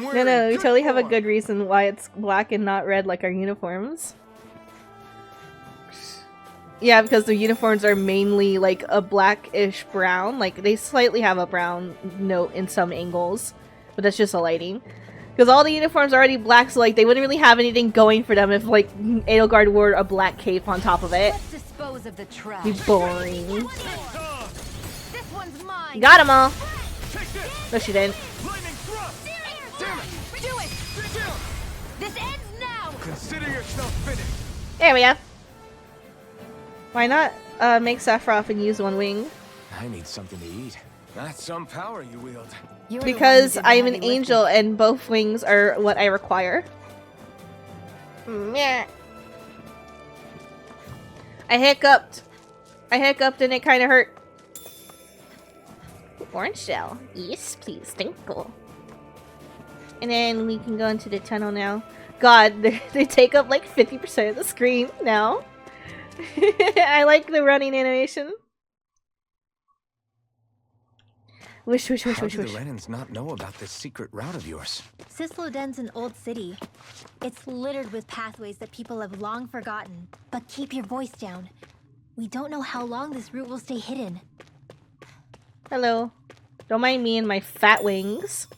No, we totally have a good reason why it's black and not red like our uniforms. Yeah, because the uniforms are mainly like a blackish brown. Like they slightly have a brown note in some angles, but that's just a lighting. Because all the uniforms are already black, so like they wouldn't really have anything going for them if like Edelgard wore a black cape on top of it. Let's dispose of the trash. Be boring. This one's mine. Got them all. No, she didn't. Do it. This ends now. Consider yourself finished. There we go. Why not make Sephiroth and use one wing? I need something to eat. That's some power you wield. Because I'm an angel and both wings are what I require. Meh. I hiccuped. And it kind of hurt. Orange shell. Yes, please. Thank you. And then we can go into the tunnel now. God, they take up like 50% of the screen now. I like the running animation. Wish. How do the Renans not know about this secret route of yours? Cisloden's an old city. It's littered with pathways that people have long forgotten. But keep your voice down. We don't know how long this route will stay hidden. Hello. Don't mind me and my fat wings.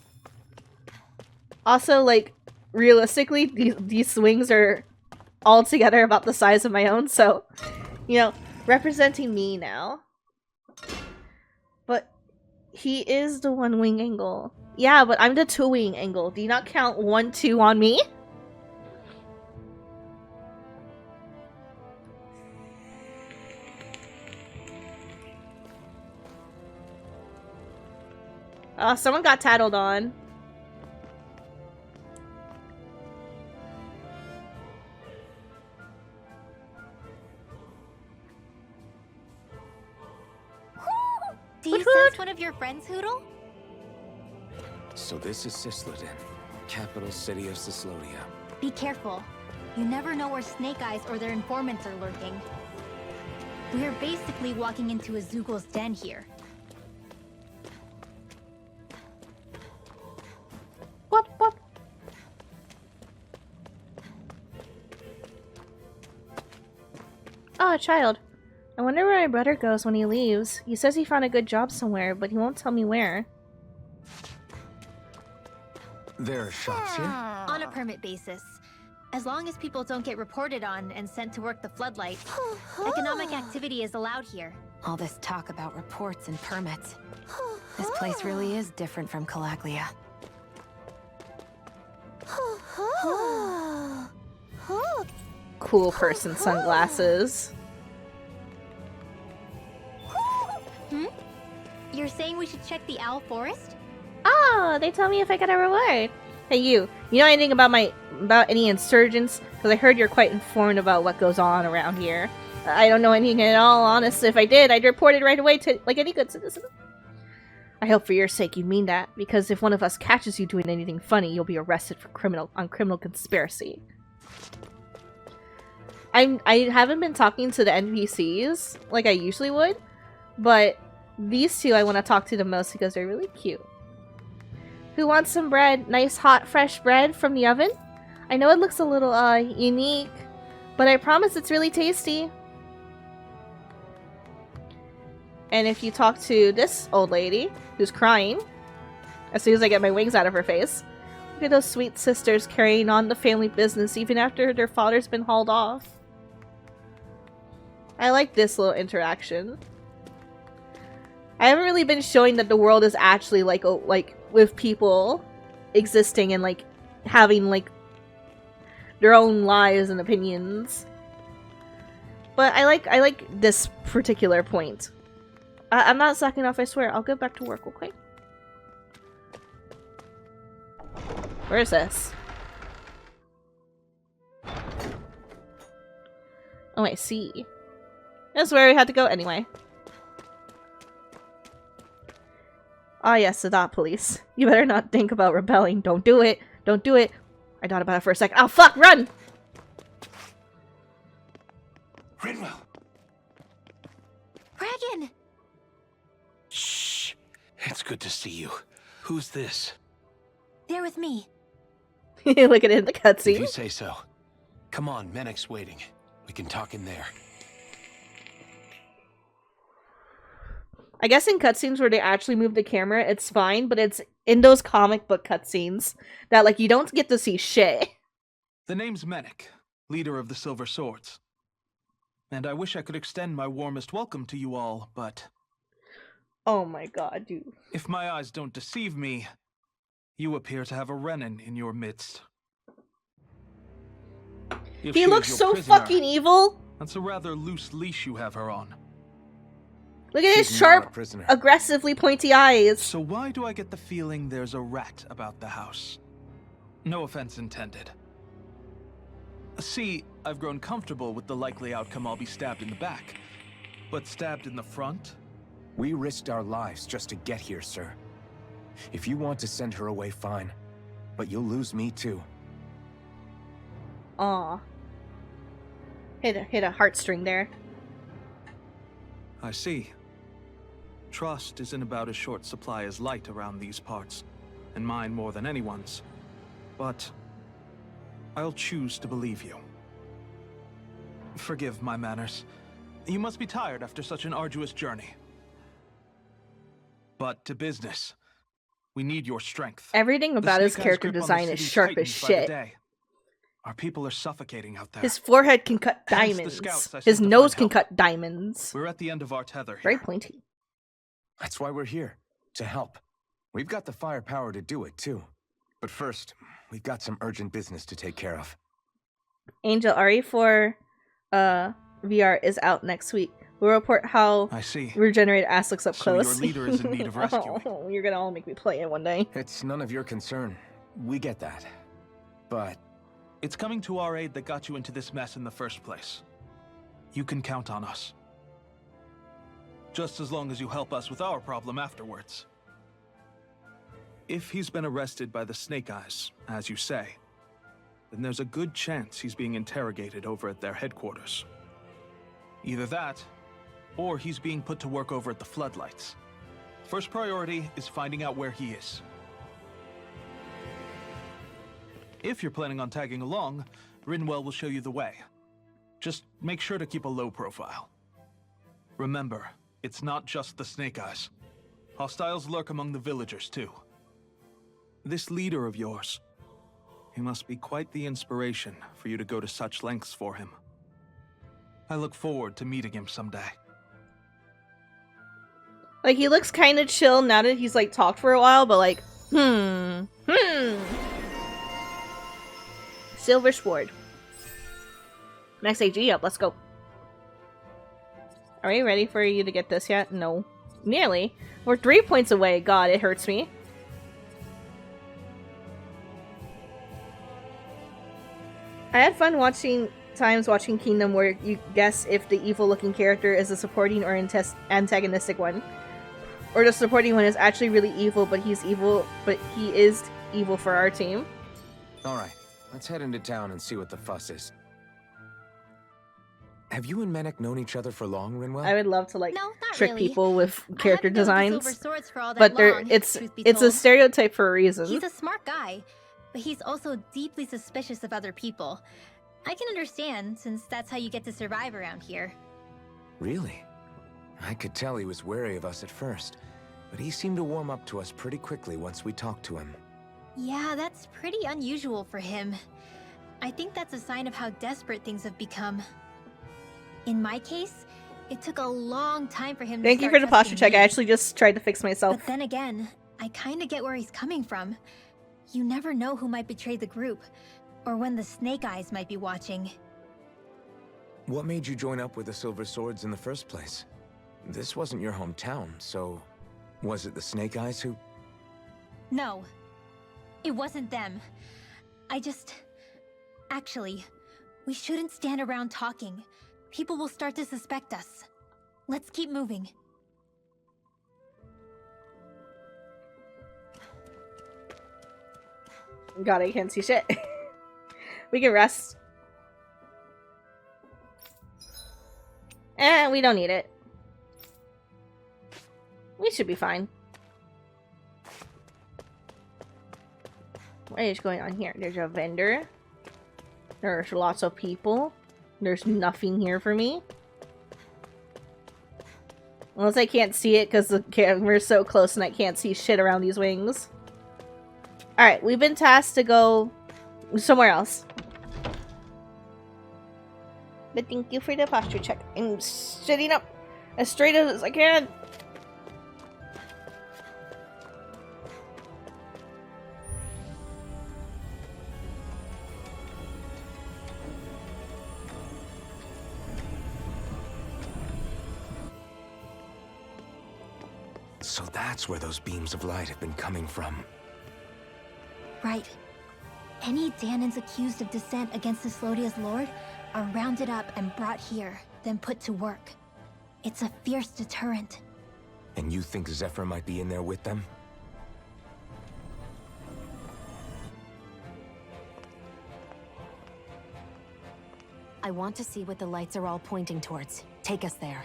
Also, like, realistically, these wings are all together about the size of my own, so, you know, representing me now. But he is the one wing angle. Yeah, but I'm the two wing angle. Do you not count 1, 2 on me? Someone got tattled on. Do you sense one of your friends, Hootle? So this is Cisloden, capital city of Cislodia. Be careful. You never know where Snake Eyes or their informants are lurking. We are basically walking into a Zoogl's den here. What? Oh, a child. I wonder where my brother goes when he leaves. He says he found a good job somewhere, but he won't tell me where. There are shops here? On a permit basis. As long as people don't get reported on and sent to work the floodlight, economic activity is allowed here. All this talk about reports and permits. This place really is different from Calaglia. Cool person sunglasses. You're saying we should check the Owl Forest? Oh, they tell me if I get a reward. Hey, you know anything about any insurgents? Because I heard you're quite informed about what goes on around here. I don't know anything at all, honest. If I did, I'd report it right away to like any good citizen. I hope for your sake you mean that, because if one of us catches you doing anything funny, you'll be arrested for criminal conspiracy. I haven't been talking to the NPCs like I usually would, but these two I want to talk to the most because they're really cute. Who wants some bread? Nice hot fresh bread from the oven? I know it looks a little unique, but I promise it's really tasty. And if you talk to this old lady who's crying as soon as I get my wings out of her face, look at those sweet sisters carrying on the family business even after their father's been hauled off. I like this little interaction. I haven't really been showing that the world is actually like with people existing and like having like their own lives and opinions. But I like this particular point. I'm not slacking off, I swear. I'll go back to work, okay? Where is this? Oh, I see. That's where we had to go anyway. Ah, yes, the dot police. You better not think about rebelling. Don't do it. Don't do it. I thought about it for a second. Oh, fuck! Run! Rinwell! Dragon! Shh! It's good to see you. Who's this? There with me. Look at it in the If you cutscene. say so. Come on, Menek's waiting. We can talk in there. I guess in cutscenes where they actually move the camera, it's fine, but it's in those comic book cutscenes that, like, you don't get to see shit. The name's Menek, leader of the Silver Swords. And I wish I could extend my warmest welcome to you all, but Oh my god, dude. if my eyes don't deceive me, you appear to have a Renin in your midst. If He she is looks your so prisoner, fucking evil. That's a rather loose leash you have her on. Look at his She's not a sharp, prisoner. aggressively pointy eyes. So why do I get the feeling there's a rat about the house? No offense intended. See, I've grown comfortable with the likely outcome I'll be stabbed in the back. But stabbed in the front? We risked our lives just to get here, sir. If you want to send her away, fine. But you'll lose me too. Aw. Hit a heartstring there. I see. Trust isn't about as short supply as light around these parts, and mine more than anyone's. But I'll choose to believe you. Forgive my manners. You must be tired after such an arduous journey. But to business. We need your strength. Everything The about his Snake Eyes character grip on the design is city sharp as tightens by the shit. day. Our people are suffocating out there. His forehead can cut Hence the diamonds. scouts I His sent to nose find can help. cut diamonds. We're at the end of our tether here. Very pointy. That's why we're here. To help. We've got the firepower to do it, too. But first, we've got some urgent business to take care of. Angel RE4 VR is out next week. We'll report how I see. regenerated ass looks up So your close. leader is in need of rescuing. Oh, you're gonna all make me play it one day. It's none of your concern. We get that. But It's coming to our aid that got you into this mess in the first place. You can count on us. Just as long as you help us with our problem afterwards. If he's been arrested by the Snake Eyes, as you say, then there's a good chance he's being interrogated over at their headquarters. Either that, or he's being put to work over at the Floodlights. First priority is finding out where he is. If you're planning on tagging along, Rinwell will show you the way. Just make sure to keep a low profile. Remember, it's not just the Snake Eyes. Hostiles lurk among the villagers, too. This leader of yours, he must be quite the inspiration for you to go to such lengths for him. I look forward to meeting him someday. Like, he looks kind of chill now that he's, like, talked for a while, but, like, Silver Sword. Next AG up, let's go. Are we ready for you to get this yet? No. Nearly. We're 3 points away. God, it hurts me. I had fun watching Kingdom where you guess if the evil-looking character is a supporting or antagonistic one. Or the supporting one is actually really evil, but he is evil for our team. alright, let's head into town and see what the fuss is. Have you and Menek known each other for long, Rinwell? I would love to, like, No, not trick really. people with I character haven't known the designs. Silver Swords for all that But long, it's truth be a told. stereotype for a reason. He's a smart guy, but he's also deeply suspicious of other people. I can understand, since that's how you get to survive around here. Really? I could tell he was wary of us at first, but he seemed to warm up to us pretty quickly once we talked to him. Yeah, that's pretty unusual for him. I think that's a sign of how desperate things have become. In my case, it took a long time for him to Thank you start for the posture trusting check. I me. actually just tried to fix myself. But then again, I kinda get where he's coming from. You never know who might betray the group, or when the Snake Eyes might be watching. What made you join up with the Silver Swords in the first place? This wasn't your hometown, so was it the Snake Eyes who... No, it wasn't them. Actually, we shouldn't stand around talking. People will start to suspect us. Let's keep moving. God, I can't see shit. We can rest. We don't need it. We should be fine. What is going on here? There's a vendor. There's lots of people. There's nothing here for me. Unless I can't see it because the camera's so close and I can't see shit around these wings. Alright, we've been tasked to go somewhere else. But thank you for the posture check. I'm sitting up as straight as I can. So that's where those beams of light have been coming from. Right. Any Danans accused of dissent against the Slodia's lord are rounded up and brought here, then put to work. It's a fierce deterrent. And you think Zephyr might be in there with them? I want to see what the lights are all pointing towards. Take us there.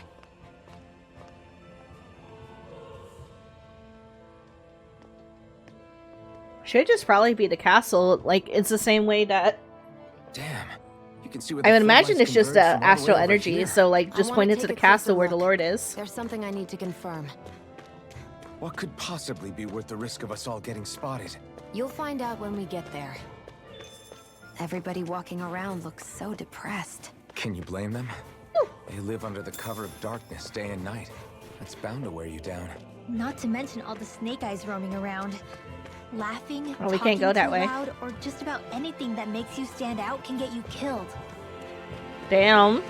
Should just probably be the castle. Like, it's the same way that... Damn. You can see where I the would imagine floodlights it's just converge from all the astral way over energy, here. so like, just I point wanna it to the take a closer castle where the look. Lord is. There's something I need to confirm. What could possibly be worth the risk of us all getting spotted? You'll find out when we get there. Everybody walking around looks so depressed. Can you blame them? They live under the cover of darkness day and night. That's bound to wear you down. Not to mention all the snake eyes roaming around. Laughing, Oh, we can't go talking that too way. loud, or just about anything that makes you stand out can get you killed. Damn.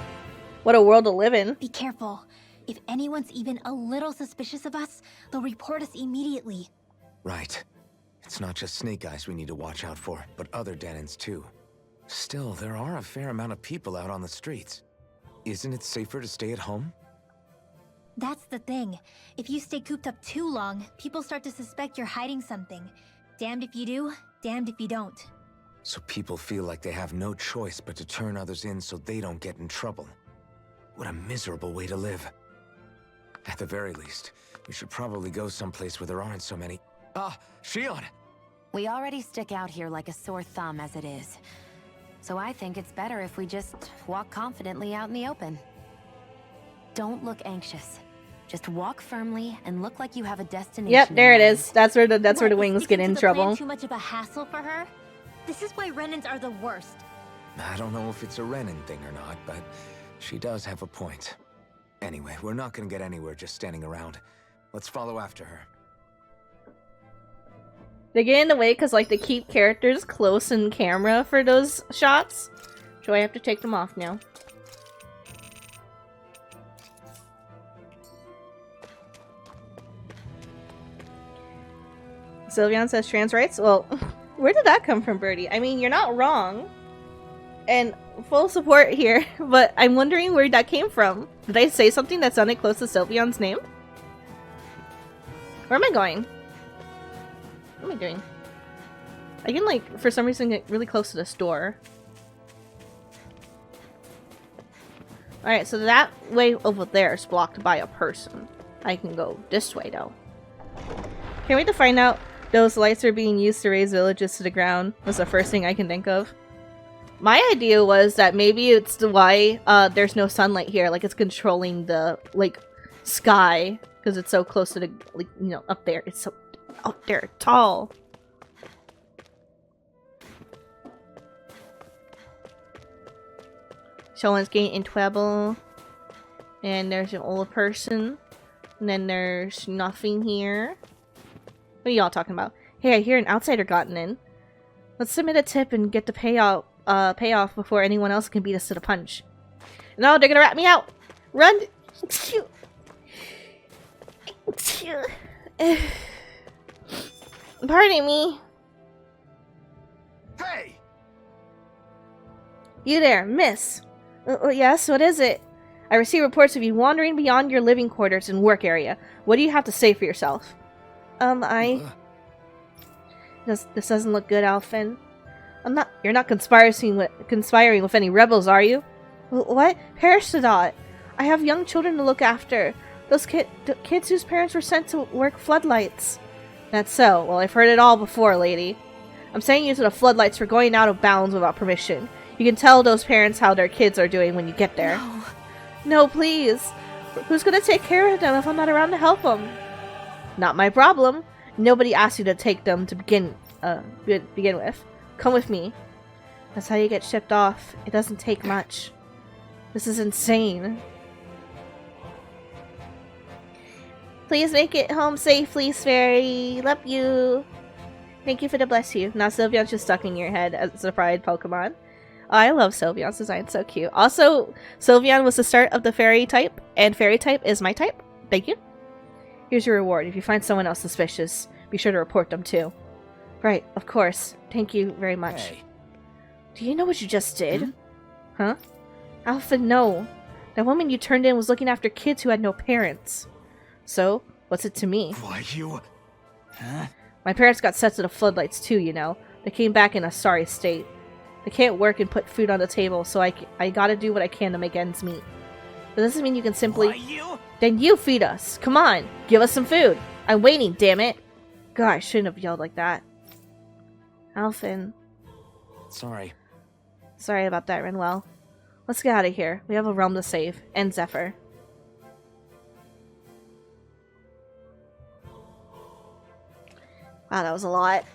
What a world to live in. Be careful. If anyone's even a little suspicious of us, they'll report us immediately. Right. It's not just Snake Eyes we need to watch out for, but other Danans too. Still, there are a fair amount of people out on the streets. Isn't it safer to stay at home? That's the thing. If you stay cooped up too long, people start to suspect you're hiding something. Damned if you do, damned if you don't. So people feel like they have no choice but to turn others in so they don't get in trouble. What a miserable way to live. At the very least, we should probably go someplace where there aren't so many... Ah, Shion! We already stick out here like a sore thumb as it is. So I think it's better if we just walk confidently out in the open. Don't look anxious. Just walk firmly and look like you have a destination. Yep, there it in is. That's where the What, is wings sticking get to in the plan trouble. Too much of a hassle for her? This is why Renans are the worst. I don't know if it's a Renin thing or not, but she does have a point. Anyway, we're not gonna get anywhere just standing around. Let's follow after her. They get in the way because like they keep characters close in camera for those shots. So I have to take them off now. Sylveon says trans rights? Well, where did that come from, Birdie? I mean, you're not wrong. And full support here, but I'm wondering where that came from. Did I say something that sounded close to Sylveon's name? Where am I going? What am I doing? I can, like, for some reason get really close to this door. Alright, so that way over there is blocked by a person. I can go this way, though. Can't wait to find out those lights are being used to raise villages to the ground. Was the first thing I can think of. My idea was that maybe it's why there's no sunlight here. Like, it's controlling the, like, sky. Because it's so close to the, like, you know, up there. It's so up there, tall. Someone's getting in trouble. And there's an old person. And then there's nothing here. What are y'all talking about? Hey, I hear an outsider gotten in. Let's submit a tip and get the payoff before anyone else can beat us to the punch. No, they're gonna rat me out! Run! Pardon me. Hey! You there, miss. Yes, what is it? I receive reports of you wandering beyond your living quarters and work area. What do you have to say for yourself? This doesn't look good, Alphen. You're not conspiring with any rebels, are you? What? Parasadot! I have young children to look after. Those kids whose parents were sent to work floodlights. That's so. Well, I've heard it all before, lady. I'm sending you to the floodlights for going out of bounds without permission. You can tell those parents how their kids are doing when you get there. No. No, please. Who's gonna take care of them if I'm not around to help them? Not my problem. Nobody asked you to take them to begin with. Come with me. That's how you get shipped off. It doesn't take much. This is insane. Please make it home safely, Sperry. Love you. Thank you for the bless you. Now Sylveon's just stuck in your head as a pride Pokemon. Oh, I love Sylveon's design. So cute. Also, Sylveon was the start of the fairy type, and fairy type is my type. Thank you. Here's your reward. If you find someone else suspicious, be sure to report them too. Right, of course. Thank you very much. Hey. Do you know what you just did? Huh? Alpha, no. That woman you turned in was looking after kids who had no parents. So, what's it to me? Why you? Huh? My parents got sent to the floodlights too, you know. They came back in a sorry state. They can't work and put food on the table, so I gotta do what I can to make ends meet. But doesn't mean you can simply... Why you? Then you feed us. Come on, give us some food. I'm waiting, damn it. God, I shouldn't have yelled like that. Alphin. Sorry. Sorry about that, Renwell. Let's get out of here. We have a realm to save. And Zephyr. Wow, that was a lot.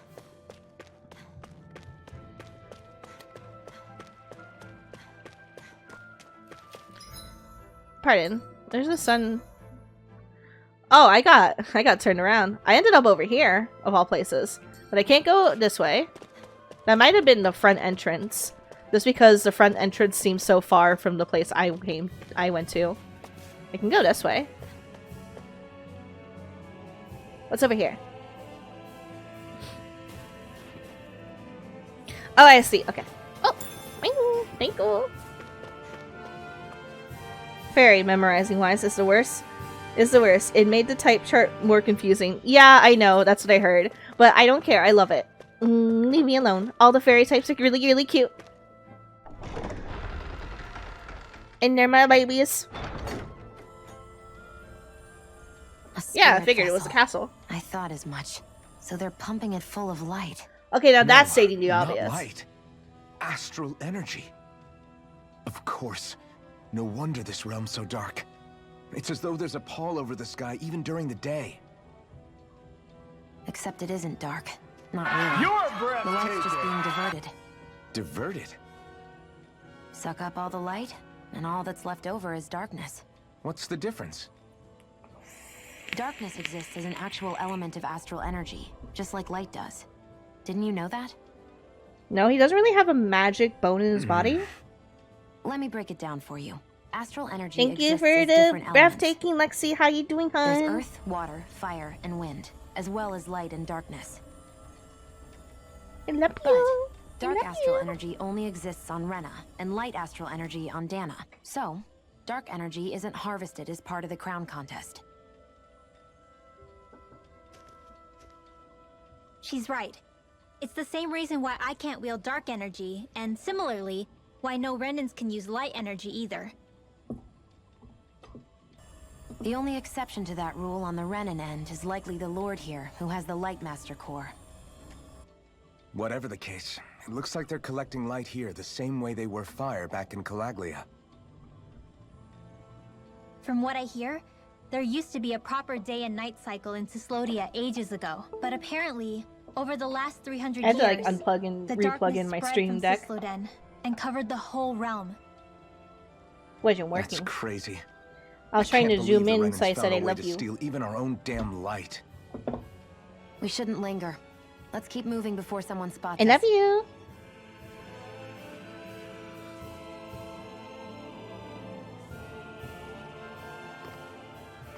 Pardon. There's a sun. Oh, I got turned around. I ended up over here, of all places. But I can't go this way. That might have been the front entrance. Just because the front entrance seems so far from the place I went to. I can go this way. What's over here? Oh, I see. Okay. Oh, thank you. Fairy memorizing wise is the worst. Is the worst. It made the type chart more confusing. Yeah, I know. That's what I heard. But I don't care. I love it. Leave me alone. All the fairy types are really, really cute. And they're my babies. Yeah, I figured it was a castle. I thought as much. So they're pumping it full of light. Okay, now No, that's stating the not obvious. light. Astral energy. Of course. No wonder this realm's so dark. It's as though there's a pall over the sky even during the day. Except it isn't dark. Not really. The light's just being diverted. Diverted? Suck up all the light, and all that's left over is darkness. What's the difference? Darkness exists as an actual element of astral energy, just like light does. Didn't you know that? No, he doesn't really have a magic bone in his body. Let me break it down for you. Astral energy Thank you exists for as the different elements. breathtaking Lexi. How you doing, There's hon? earth, water, fire, and wind, as well as light and darkness. I love But you. dark love astral you. energy only exists on Rena, and light astral energy on Dana. So, dark energy isn't harvested as part of the crown contest. She's right. It's the same reason why I can't wield dark energy, and similarly, why no Renans can use light energy either. The only exception to that rule on the Renan end is likely the Lord here, who has the Light Master core. Whatever the case, it looks like they're collecting light here the same way they were fire back in Calaglia. From what I hear, there used to be a proper day and night cycle in Cislodia ages ago, but apparently, over the last 300 I had years, to like unplug and the replug darkness in my spread stream from deck. Cisloden and covered the whole realm. Wasn't That's working. crazy. I was trying to Can't zoom believe the in, so I Renans said found I a way love to you. steal even our own damn light. We shouldn't linger. Let's keep moving before someone spots I us. love you.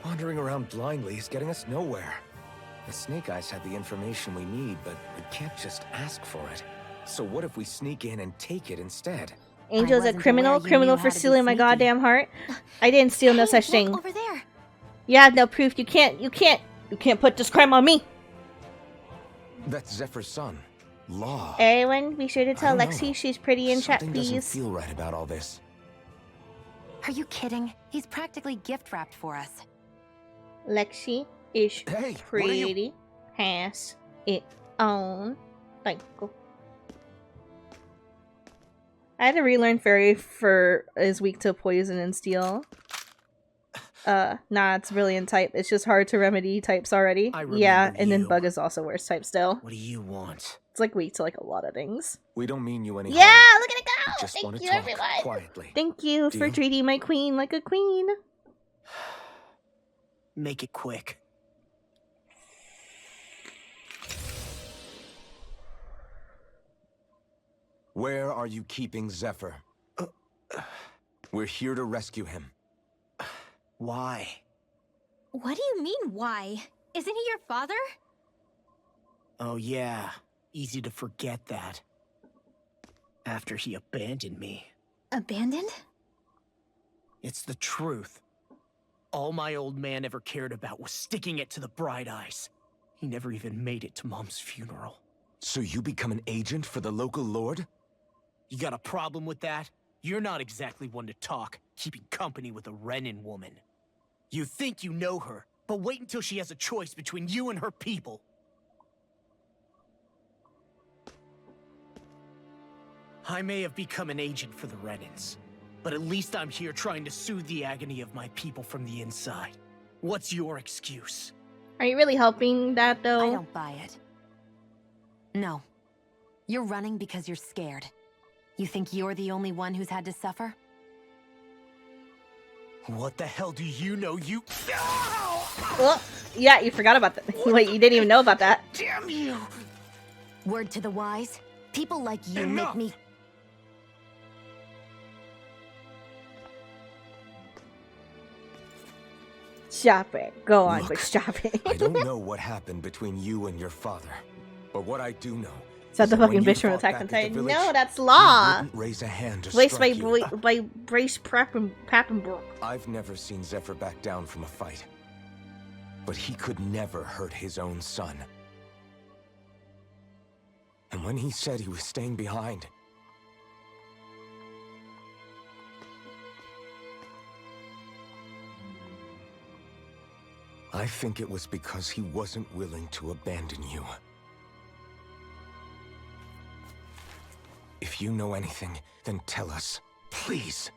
Wandering around blindly is getting us nowhere. The Snake Eyes have the information we need, but we can't just ask for it. So what if we sneak in and take it instead? Angel's a wasn't criminal, aware you criminal knew for how to be stealing my sneaky. goddamn heart. I didn't steal no Hey, such look thing. over there. You have no proof. You can't put this crime on me. That's Zephyr's son. Law. Everyone, be sure to tell I don't Lexi know. she's pretty in chat, Something doesn't please. feel right about all this. Are you kidding? He's practically gift-wrapped for us. Lexi is Hey, what are you- pretty. Has it on. Thank you. I had to relearn Fairy for is weak to poison and steel. Nah, it's brilliant type. It's just hard to remedy types already. Yeah, and then bug is also worse type still. What do you want? It's like weak to like a lot of things. We don't mean you any Yeah, harm. look at it go! Just want Thank to you, talk everyone. quietly. Thank you for Deal? treating my queen like a queen. Make it quick. Where are you keeping Zephyr? We're here to rescue him. Why? What do you mean, why? Isn't he your father? Oh yeah, easy to forget that. After he abandoned me. Abandoned? It's the truth. All my old man ever cared about was sticking it to the bright eyes. He never even made it to Mom's funeral. So you become an agent for the local lord? You got a problem with that? You're not exactly one to talk, keeping company with a Renin woman. You think you know her, but wait until she has a choice between you and her people. I may have become an agent for the Renins, but at least I'm here trying to soothe the agony of my people from the inside. What's your excuse? Are you really helping that though? I don't buy it. No. You're running because you're scared. You think you're the only one who's had to suffer? What the hell do you know, you— Oh, yeah, you forgot about that. Wait, you didn't even know about that. Damn you! Word to the wise, people like you Enough! make me— Stop it. Go on, Look, but stop it. I don't know what happened between you and your father, but what I do know Is that the when fucking you bitch from fought Attack back on at the Titan? village, No, that's he law. wouldn't raise a hand to Voiced by strike you. Brace Pappenbrook. I've never seen Zephyr back down from a fight, but he could never hurt his own son. And when he said he was staying behind, I think it was because he wasn't willing to abandon you. If you know anything, then tell us, please.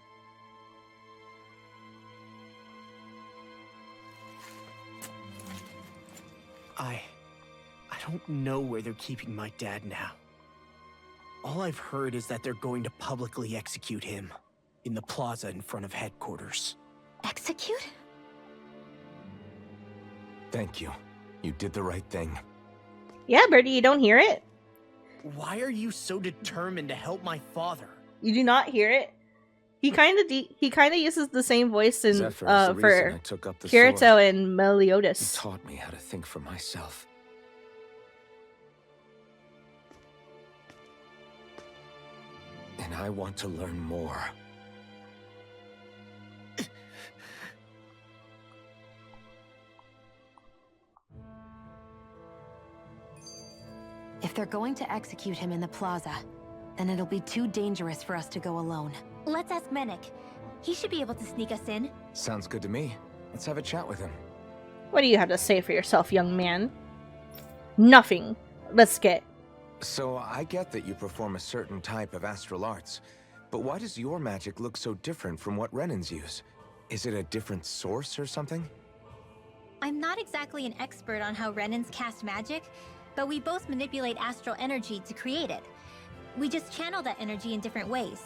I don't know where they're keeping my dad now. All I've heard is that they're going to publicly execute him in the plaza in front of headquarters. Execute? Thank you. You did the right thing. Yeah, Birdie, you don't hear it? Why are you so determined to help my father? You do not hear it? He kind of uses the same voice in Zephyr is the reason for I took up the Kirito sword. and He Meliodas. taught me how to think for myself. And I want to learn more. If they're going to execute him in the plaza, then it'll be too dangerous for us to go alone. Let's ask Menik. He should be able to sneak us in. Sounds good to me. Let's have a chat with him. What do you have to say for yourself, young man? Nothing. Let's get. So, I get that you perform a certain type of astral arts, but why does your magic look so different from what Renins use? Is it a different source or something? I'm not exactly an expert on how Renins cast magic, but we both manipulate astral energy to create it. We just channel that energy in different ways.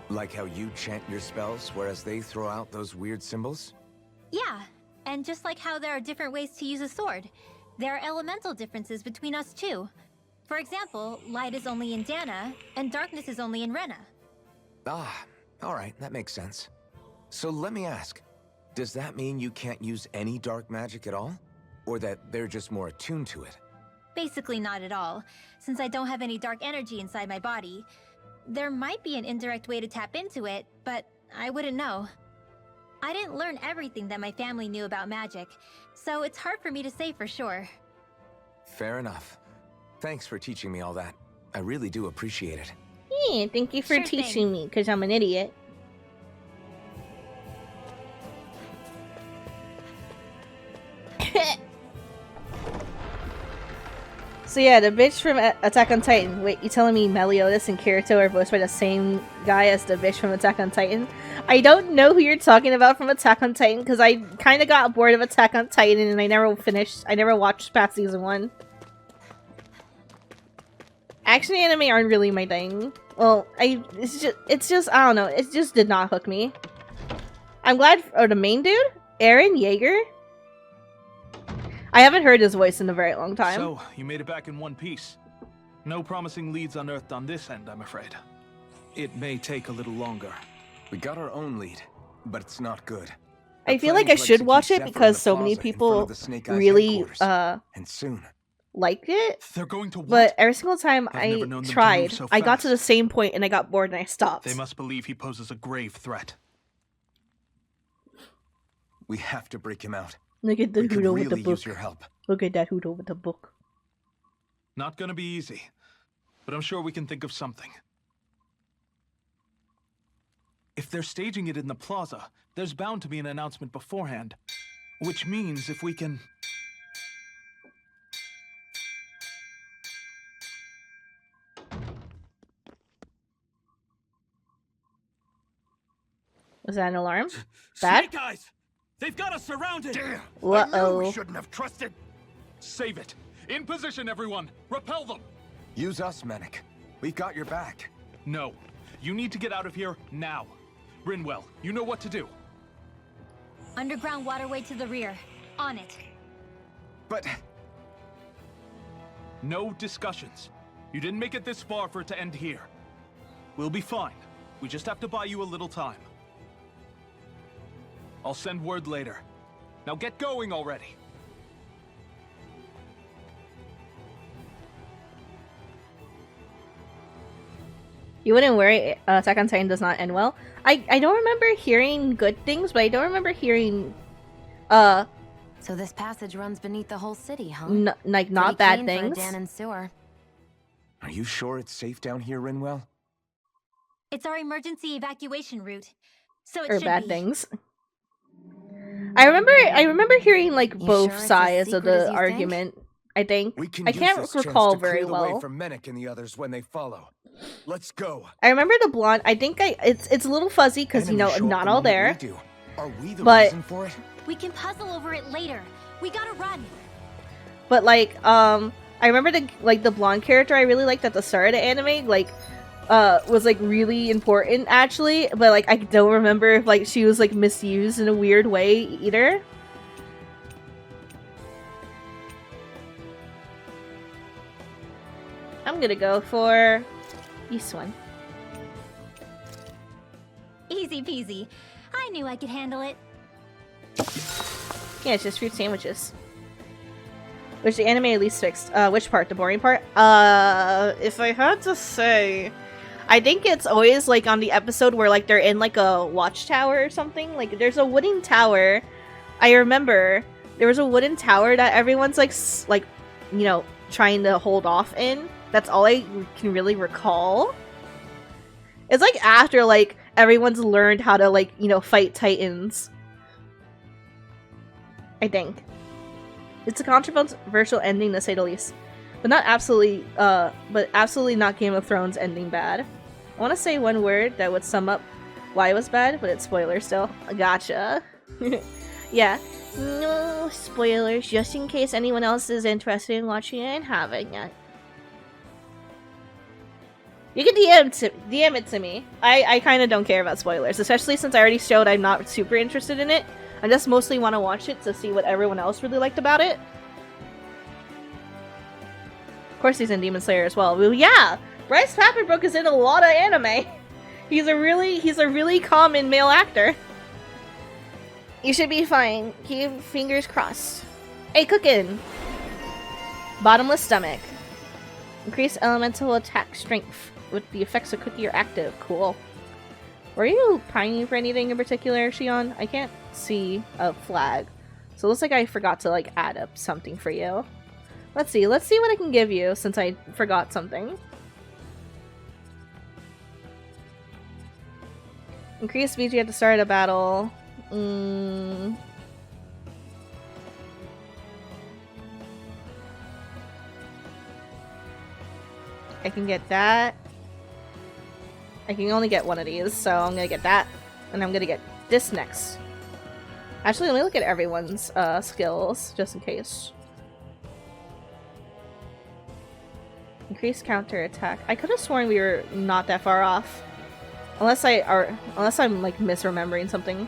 Like how you chant your spells, whereas they throw out those weird symbols? Yeah, and just like how there are different ways to use a sword, there are elemental differences between us too. For example, light is only in Dana, and darkness is only in Rena. Ah, alright, that makes sense. So let me ask, does that mean you can't use any dark magic at all? Or that they're just more attuned to it? Basically not at all, since I don't have any dark energy inside my body. There might be an indirect way to tap into it, but I wouldn't know. I didn't learn everything that my family knew about magic, so it's hard for me to say for sure. Fair enough. Thanks for teaching me all that. I really do appreciate it. Yeah, thank you for Sure teaching thing. me, because I'm an idiot. So yeah, the bitch from Attack on Titan. Wait, you telling me Meliodas and Kirito are voiced by the same guy as the bitch from Attack on Titan? I don't know who you're talking about from Attack on Titan because I kind of got bored of Attack on Titan and I never watched past season 1. Action anime aren't really my thing. Well, it's just I don't know. It just did not hook me. I'm glad. Oh, the main dude, Eren Yeager. I haven't heard his voice in a very long time. So, you made it back in one piece. No promising leads unearthed on this end, I'm afraid. It may take a little longer. We got our own lead, but it's not good. I feel like I should watch it because so many people really and soon liked it. They're going to what? But every single time I've I never known them to tried, move so I got to fast. the same point and I got bored and I stopped. They must believe he poses a grave threat. we have to break him out. Look at the We could Hudo with the really book. use your help. Look at that Hudo with the book. Not gonna be easy, but I'm sure we can think of something. If they're staging it in the plaza, there's bound to be an announcement beforehand. Which means if we can... Was that an alarm? Bad? Snake Eyes! They've got us surrounded! Damn! Uh-oh. We shouldn't have trusted. Save it! In position, everyone! Repel them! Use us, Mennick. We've got your back. No. You need to get out of here now. Rinwell, you know what to do. Underground waterway to the rear. On it. But No discussions. You didn't make it this far for it to end here. We'll be fine. We just have to buy you a little time. I'll send word later. Now get going already. You wouldn't worry, Attack on Titan does not end well. I don't remember hearing good things, but I don't remember hearing, So this passage runs beneath the whole city, huh? like, not Pretty bad clean things. For a den and sewer. are you sure it's safe down here, Rinwell? It's our emergency evacuation route. So it Or should bad be. things. I remember hearing, like, You both sure it's as sides of secret as the you think? argument, I think. We can I use can't this chance recall to clear very the way well. for Mennick and the others when they follow. Let's go. I remember the blonde. I think it's a little fuzzy because, you know, Enemies show up not the all moment there. we do. Are we the But- reason for it? We can puzzle over it later. We gotta run. But, like, I remember the blonde character I really liked at the start of the anime, like, was, like, really important, actually. But, like, I don't remember if, like, she was, like, misused in a weird way either. I'm gonna go for this one. Easy peasy. I knew I could handle it. Yeah, it's just fruit sandwiches. Which the anime at least fixed. Which part? The boring part? If I had to say, I think it's always, like, on the episode where, like, they're in, like, a watchtower or something. Like, there's a wooden tower. I remember there was a wooden tower that everyone's, like, you know, trying to hold off in. That's all I can really recall. It's, like, after, like, everyone's learned how to, like, you know, fight titans. I think. It's a controversial ending to say the least. But absolutely not Game of Thrones ending bad. I want to say one word that would sum up why it was bad, but it's spoilers still. Gotcha. Yeah. No spoilers, just in case anyone else is interested in watching it and haven't yet. You can DM it to me. I kind of don't care about spoilers, especially since I already showed I'm not super interested in it. I just mostly want to watch it to see what everyone else really liked about it. Of course he's in Demon Slayer as well. Well, yeah! Bryce Papenbrook is in a lot of anime. He's a really common male actor. You should be fine. Keep fingers crossed. Hey, cookin'! Bottomless stomach. Increase elemental attack strength with the effects of cookie are active. Cool. Were you pining for anything in particular, Shion? I can't see a flag. So it looks like I forgot to, like, add up something for you. Let's see what I can give you since I forgot something. Increase VG at the start of battle. I can get that. I can only get one of these, so I'm gonna get that. And I'm gonna get this next. Actually, let me look at everyone's skills, just in case. Increased counter attack. I could have sworn we were not that far off. Unless I'm like misremembering something.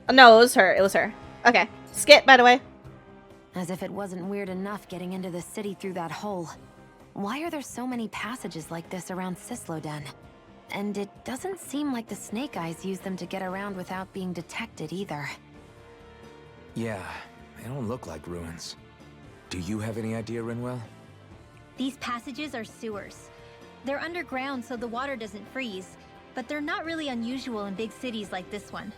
Oh, no, it was her. It was her. Okay. Skip, by the way. As if it wasn't weird enough getting into the city through that hole. Why are there so many passages like this around Cisloden? And it doesn't seem like the Snake Eyes use them to get around without being detected either. Yeah, they don't look like ruins. Do you have any idea, Rinwell? These passages are sewers. They're underground so the water doesn't freeze, but they're not really unusual in big cities like this one.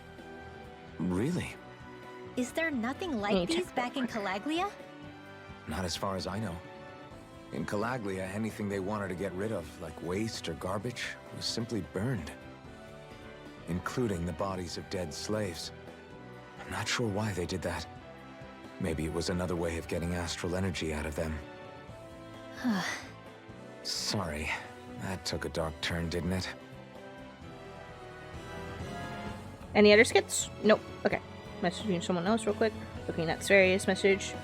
Really? Is there nothing like these back in Calaglia? Not as far as I know. In Calaglia, anything they wanted to get rid of, like waste or garbage, was simply burned. Including the bodies of dead slaves. I'm not sure why they did that. Maybe it was another way of getting astral energy out of them. Sorry, that took a dark turn, didn't it? Any other skits? Nope. Okay. Messaging someone else real quick. Looking at Sarius' message.